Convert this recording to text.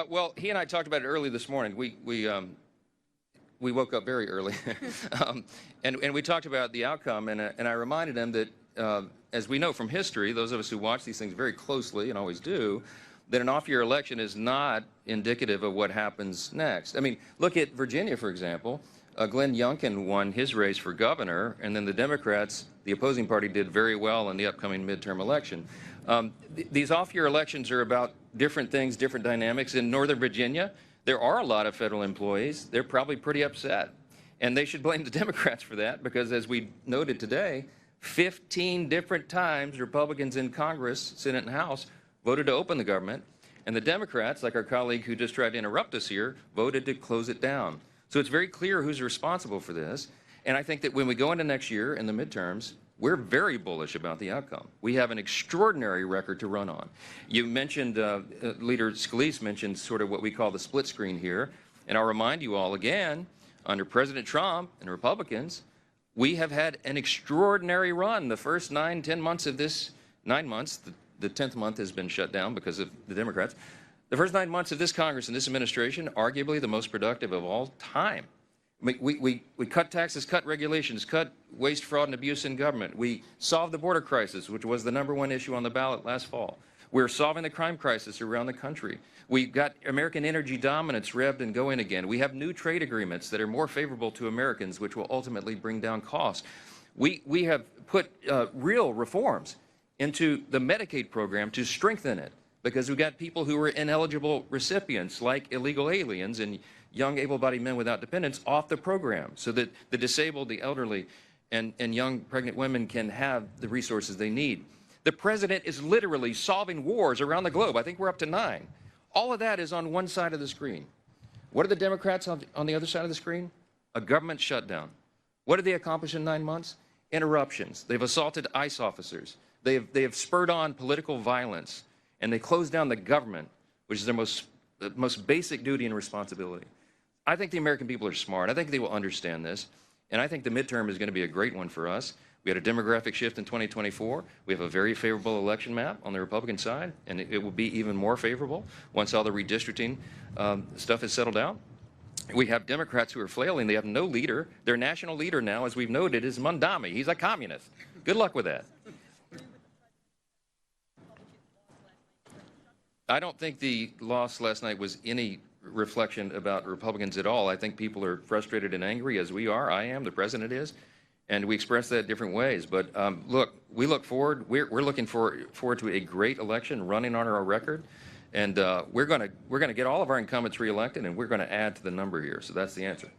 Well, he and I talked about it early this morning. We woke up very early, and we talked about the outcome. And I reminded him that, as we know from history, those of us who watch these things very closely and always do, that an off-year election is not indicative of what happens next. I mean, look at Virginia, for example. Glenn Youngkin won his race for governor, and then the Democrats, the opposing party, did very well in the upcoming midterm election. These off-year elections are about different things, different dynamics. In Northern Virginia, there are a lot of federal employees. They're probably pretty upset. And they should blame the Democrats for that because, as we noted today, 15 different times Republicans in Congress, Senate, and House voted to open the government. And the Democrats, like our colleague who just tried to interrupt us here, voted to close it down. So it's very clear who's responsible for this. And I think that when we go into next year in the midterms, we're very bullish about the outcome. We have an extraordinary record to run on. You mentioned, Leader Scalise mentioned sort of what we call the split screen here. And I'll remind you all again, under President Trump and Republicans, we have had an extraordinary run. The first 9 months of this, 9 months, the 10th month has been shut down because of the Democrats. The first 9 months of this Congress and this administration, arguably the most productive of all time. We cut taxes, cut regulations, cut waste, fraud, and abuse in government. We solved the border crisis, which was the #1 issue on the ballot last fall. We're solving the crime crisis around the country. We got American energy dominance revved and going again. We have new trade agreements that are more favorable to Americans, which will ultimately bring down costs. We have put real reforms into the Medicaid program to strengthen it, because we got people who are ineligible recipients, like illegal aliens and young able-bodied men without dependents, off the program, so that the disabled, the elderly, and young pregnant women can have the resources they need. The president is literally solving wars around the globe. I think we're up to 9. All of that is on one side of the screen. What are the Democrats on the other side of the screen? A government shutdown. What did they accomplish in 9 months? Interruptions. They've assaulted ICE officers. They have spurred on political violence. And they closed down the government, which is their most basic duty and responsibility. I think the American people are smart. I think they will understand this. And I think the midterm is going to be a great one for us. We had a demographic shift in 2024. We have a very favorable election map on the Republican side, and it will be even more favorable once all the redistricting stuff is settled out. We have Democrats who are flailing. They have no leader. Their national leader now, as we've noted, is Mondami. He's a communist. Good luck with that. I don't think the loss last night was any reflection about Republicans at all. I think people are frustrated and angry, as we are. I am. The president is. And we express that different ways. But look, we look forward. We're looking forward to a great election running on our record. And we're going to get all of our incumbents reelected, and we're going to add to the number here. So that's the answer.